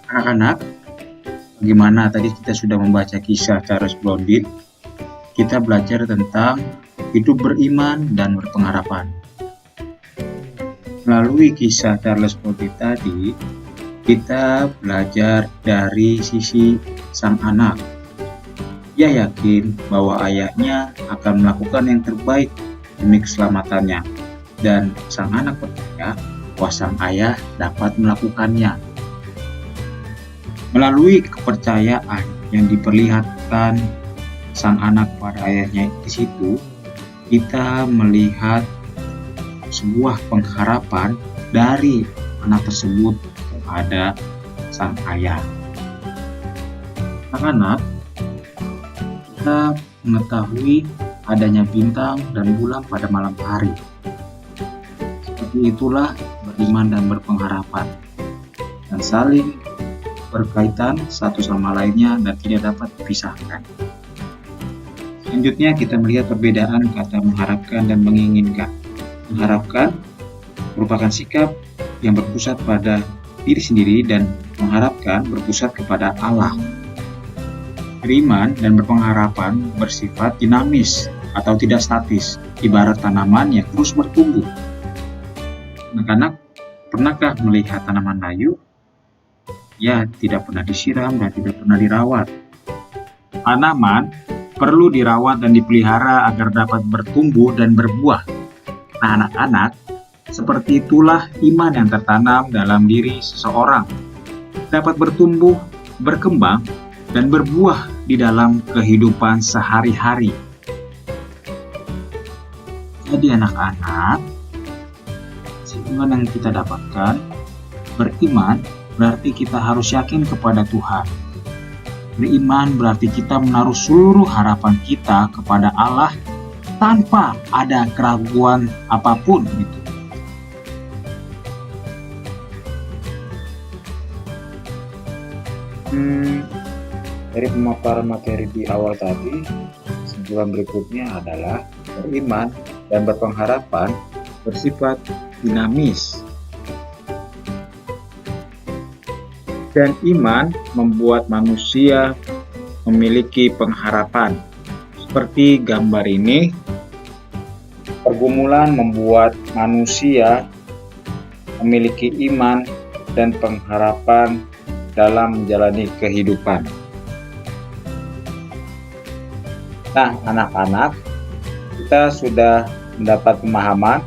Anak-anak, bagaimana tadi kita sudah membaca kisah Charles Blondin, kita belajar tentang hidup beriman dan berpengharapan. Melalui kisah Charles Blondin tadi, kita belajar dari sisi sang anak. Ia yakin bahwa ayahnya akan melakukan yang terbaik demi keselamatannya, dan sang anak percaya bahwa sang ayah dapat melakukannya. Melalui kepercayaan yang diperlihatkan sang anak pada ayahnya di situ, kita melihat sebuah pengharapan dari anak tersebut kepada sang ayah. Anak-anak, kita mengetahui adanya bintang dan bulan pada malam hari. Seperti itulah beriman dan berpengharapan, dan saling berkaitan satu sama lainnya dan tidak dapat dipisahkan. Selanjutnya kita melihat perbedaan kata mengharapkan dan menginginkan. Mengharapkan merupakan sikap yang berpusat pada diri sendiri dan mengharapkan berpusat kepada Allah. Beriman dan berpengharapan bersifat dinamis atau tidak statis, ibarat tanaman yang terus bertumbuh. Anak-anak, pernahkah melihat tanaman layu? Ya, tidak pernah disiram dan tidak pernah dirawat. Tanaman perlu dirawat dan dipelihara agar dapat bertumbuh dan berbuah. Nah, anak-anak, seperti itulah iman yang tertanam dalam diri seseorang. Dapat bertumbuh, berkembang, dan berbuah di dalam kehidupan sehari-hari. Jadi anak-anak, kesimpulan yang kita dapatkan, beriman berarti kita harus yakin kepada Tuhan. Beriman berarti kita menaruh seluruh harapan kita kepada Allah tanpa ada keraguan apapun gitu. Dari pemaparan materi di awal tadi, kesimpulan berikutnya adalah beriman dan berpengharapan bersifat dinamis. Dan iman membuat manusia memiliki pengharapan. Seperti gambar ini, pergumulan membuat manusia memiliki iman dan pengharapan dalam menjalani kehidupan. Nah, anak-anak, kita sudah mendapat pemahaman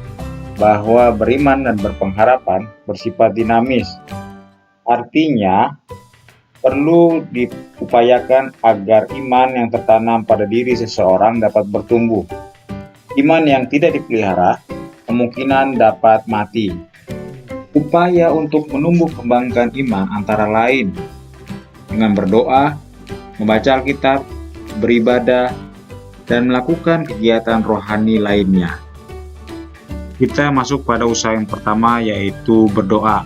bahwa beriman dan berpengharapan bersifat dinamis. Artinya, perlu diupayakan agar iman yang tertanam pada diri seseorang dapat bertumbuh. Iman yang tidak dipelihara kemungkinan dapat mati. Upaya untuk menumbuh kembangkan iman antara lain dengan berdoa, membaca Alkitab, beribadah, dan melakukan kegiatan rohani lainnya. Kita masuk pada usaha yang pertama, yaitu berdoa.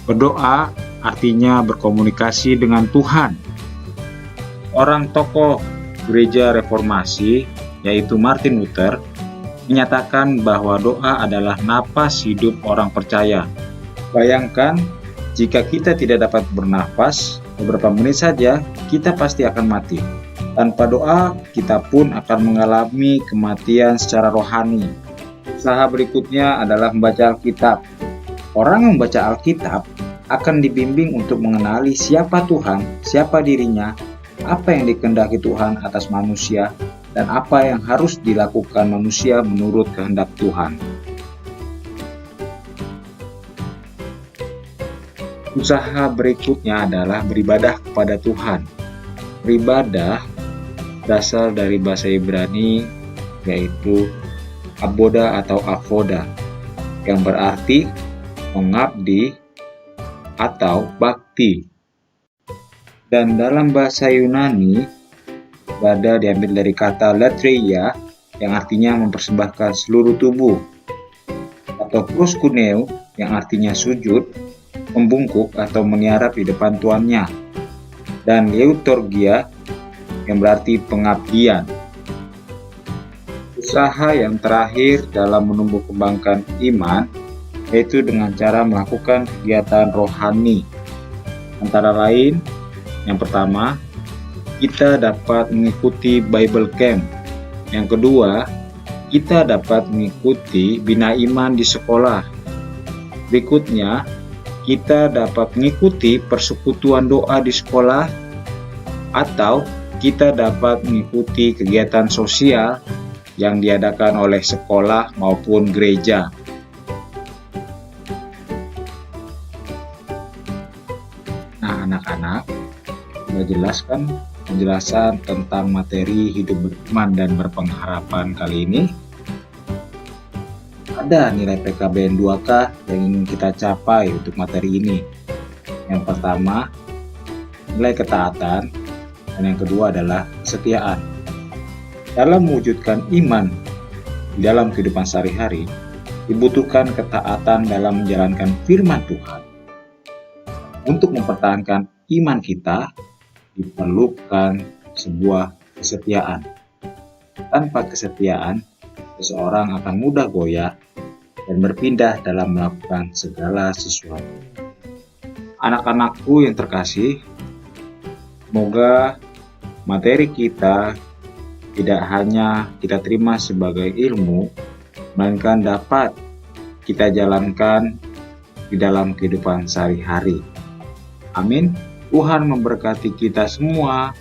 Berdoa artinya berkomunikasi dengan Tuhan. Orang tokoh gereja reformasi, yaitu Martin Luther, menyatakan bahwa doa adalah napas hidup orang percaya. Bayangkan, jika kita tidak dapat bernafas, beberapa menit saja, kita pasti akan mati. Tanpa doa, kita pun akan mengalami kematian secara rohani. Usaha berikutnya adalah membaca Alkitab. Orang yang membaca Alkitab akan dibimbing untuk mengenali siapa Tuhan, siapa dirinya, apa yang dikehendaki Tuhan atas manusia, dan apa yang harus dilakukan manusia menurut kehendak Tuhan. Usaha berikutnya adalah beribadah kepada Tuhan. Beribadah berasal dari bahasa Ibrani, yaitu aboda atau avoda, yang berarti mengabdi atau bakti. Dan dalam bahasa Yunani, ibadah diambil dari kata latreia yang artinya mempersembahkan seluruh tubuh, atau proskuneo yang artinya sujud, membungkuk atau meniarap di depan tuannya, dan eutorgia yang berarti pengabdian. Usaha yang terakhir dalam menumbuh kembangkan iman yaitu dengan cara melakukan kegiatan rohani. Antara lain, yang pertama, kita dapat mengikuti Bible Camp. Yang kedua, kita dapat mengikuti Bina Iman di sekolah. Berikutnya, kita dapat mengikuti persekutuan doa di sekolah, atau kita dapat mengikuti kegiatan sosial yang diadakan oleh sekolah maupun gereja. Nah, anak-anak, sudah jelaskan penjelasan tentang materi hidup beriman dan berpengharapan kali ini. Ada nilai PKBN 2K yang ingin kita capai untuk materi ini. Yang pertama, nilai ketaatan, dan yang kedua adalah kesetiaan. Dalam mewujudkan iman di dalam kehidupan sehari-hari, dibutuhkan ketaatan dalam menjalankan firman Tuhan. Untuk mempertahankan iman kita, diperlukan sebuah kesetiaan. Tanpa kesetiaan, seseorang akan mudah goyah dan berpindah dalam melakukan segala sesuatu. Anak-anakku yang terkasih, semoga materi kita tidak hanya kita terima sebagai ilmu, melainkan dapat kita jalankan di dalam kehidupan sehari-hari. Amin. Tuhan memberkati kita semua.